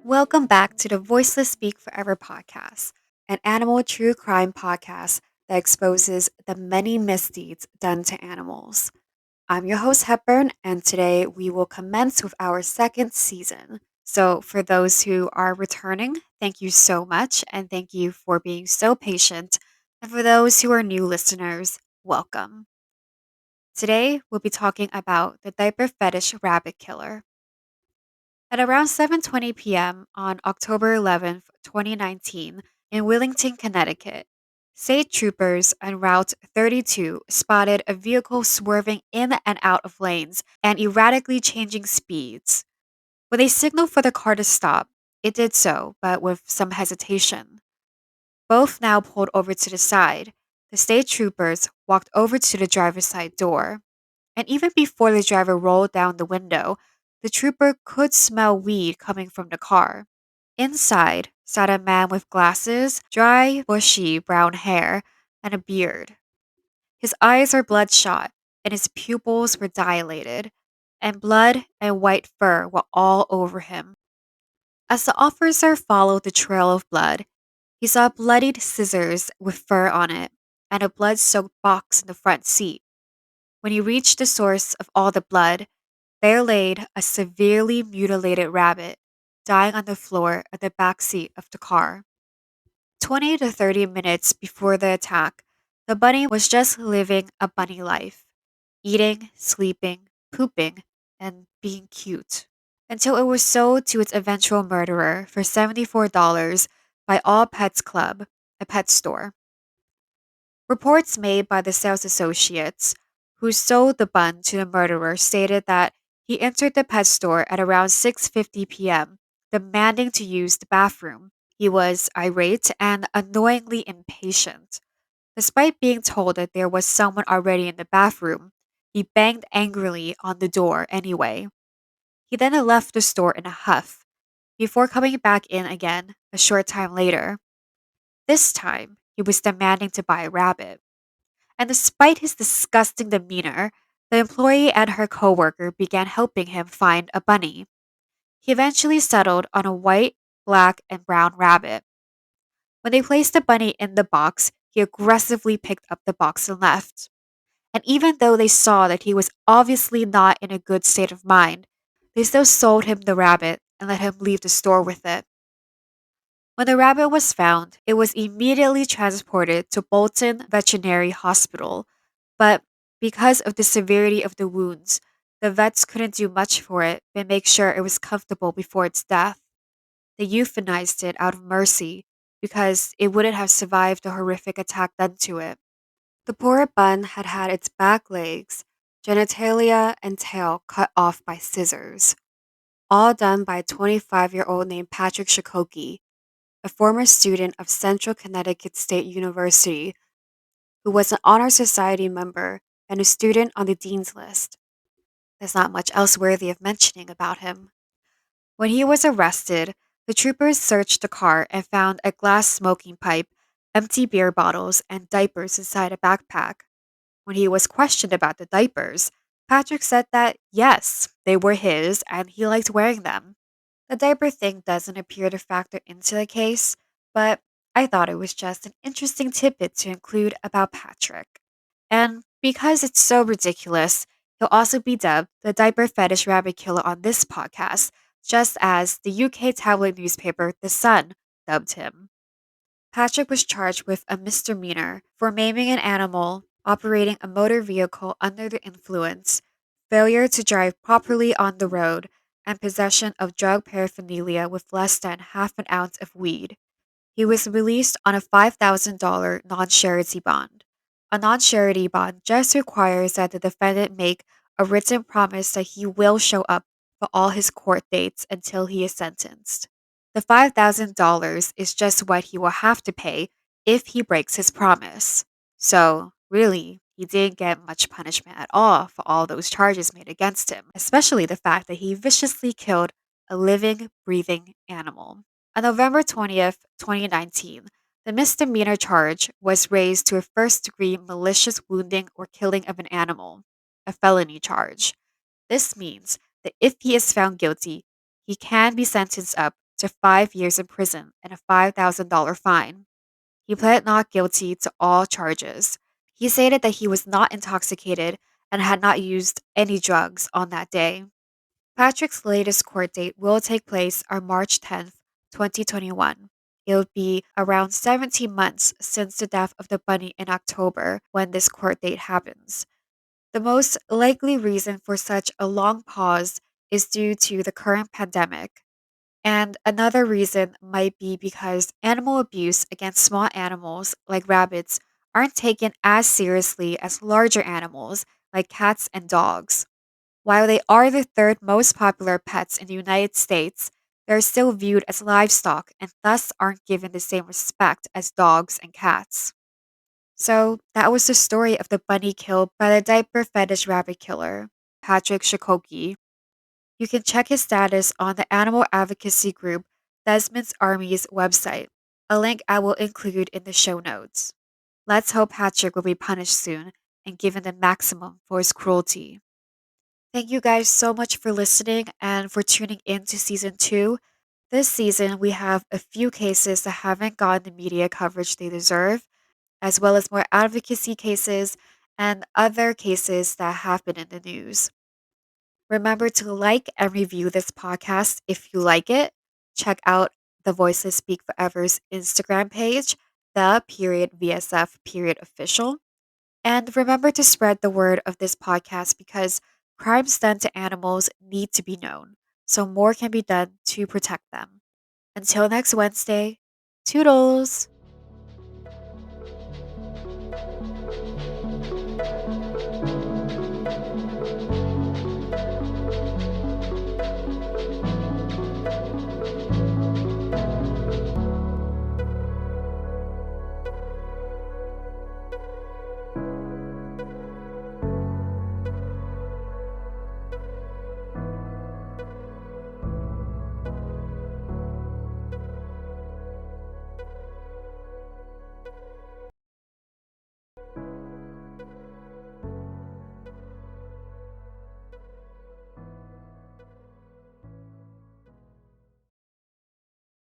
Welcome back to the Voiceless Speak Forever Podcast, an animal true crime podcast that exposes the many misdeeds done to animals. I'm your host, Hepburn, and today we will commence with our second season. So, for those who are returning, thank you so much, and thank you for being so patient. And for those who are new listeners, welcome. Today, we'll be talking about the diaper fetish rabbit killer. At around 7:20 p.m. on October 11th, 2019, in Willington, Connecticut, state troopers on Route 32 spotted a vehicle swerving in and out of lanes and erratically changing speeds. When they signaled for the car to stop, it did so, but with some hesitation. Both now pulled over to the side. The state troopers walked over to the driver's side door. And even before the driver rolled down the window, the trooper could smell weed coming from the car. Inside sat a man with glasses, dry, bushy brown hair, and a beard. His eyes were bloodshot, and his pupils were dilated, and blood and white fur were all over him. As the officer followed the trail of blood, he saw bloodied scissors with fur on it, and a blood soaked box in the front seat. When he reached the source of all the blood, there laid a severely mutilated rabbit, dying on the floor at the back seat of the car. 20 to 30 minutes before the attack, the bunny was just living a bunny life, eating, sleeping, pooping, and being cute, until it was sold to its eventual murderer for $74 by All Pets Club, a pet store. Reports made by the sales associates who sold the bun to the murderer stated that he entered the pet store at around 6:50 p.m., demanding to use the bathroom. He was irate and annoyingly impatient. Despite being told that there was someone already in the bathroom, he banged angrily on the door anyway. He then left the store in a huff, before coming back in again a short time later. This time, he was demanding to buy a rabbit. And despite his disgusting demeanor, the employee and her coworker began helping him find a bunny. He eventually settled on a white, black, and brown rabbit. When they placed the bunny in the box, he aggressively picked up the box and left. And even though they saw that he was obviously not in a good state of mind, they still sold him the rabbit and let him leave the store with it. When the rabbit was found, it was immediately transported to Bolton Veterinary Hospital, but because of the severity of the wounds, the vets couldn't do much for it but make sure it was comfortable before its death. They euthanized it out of mercy because it wouldn't have survived the horrific attack done to it. The poor bun had had its back legs, genitalia, and tail cut off by scissors, all done by a 25-year-old named Patryk Sochocki, a former student of Central Connecticut State University who was an Honor Society member and a student on the Dean's List. There's not much else worthy of mentioning about him. When he was arrested, the troopers searched the car and found a glass smoking pipe, empty beer bottles, and diapers inside a backpack. When he was questioned about the diapers, Patrick said that yes, they were his and he liked wearing them. The diaper thing doesn't appear to factor into the case, but I thought it was just an interesting tidbit to include about Patrick. And because it's so ridiculous, he'll also be dubbed the diaper fetish rabbit killer on this podcast, just as the UK tabloid newspaper The Sun dubbed him. Patrick was charged with a misdemeanor for maiming an animal, operating a motor vehicle under the influence, failure to drive properly on the road, and possession of drug paraphernalia with less than half an ounce of weed. He was released on a $5,000 non charity bond. A non charity bond just requires that the defendant make a written promise that he will show up for all his court dates until he is sentenced. The $5,000 is just what he will have to pay if he breaks his promise. So, really, he didn't get much punishment at all for all those charges made against him, especially the fact that he viciously killed a living, breathing animal. On November 20th, 2019, the misdemeanor charge was raised to a first degree malicious wounding or killing of an animal, a felony charge. This means that if he is found guilty, he can be sentenced up to 5 years in prison and a $5,000 fine. He pled not guilty to all charges. He stated that he was not intoxicated and had not used any drugs on that day. Patryk's latest court date will take place on March 10th, 2021. It'll be around 17 months since the death of the bunny in October when this court date happens. The most likely reason for such a long pause is due to the current pandemic. And another reason might be because animal abuse against small animals like rabbits aren't taken as seriously as larger animals like cats and dogs. While they are the third most popular pets in the United States, they're still viewed as livestock and thus aren't given the same respect as dogs and cats. So, that was the story of the bunny killed by the diaper fetish rabbit killer, Patryk Sochocki. You can check his status on the animal advocacy group Desmond's Army's website, a link I will include in the show notes. Let's hope Patryk will be punished soon and given the maximum for his cruelty. Thank you guys so much for listening and for tuning in to season 2. This season, we have a few cases that haven't gotten the media coverage they deserve, as well as more advocacy cases and other cases that have been in the news. Remember to like and review this podcast if you like it. Check out the Voiceless Speak Forever's Instagram page, the period VSF period official. And remember to spread the word of this podcast because crimes done to animals need to be known, so more can be done to protect them. Until next Wednesday, toodles!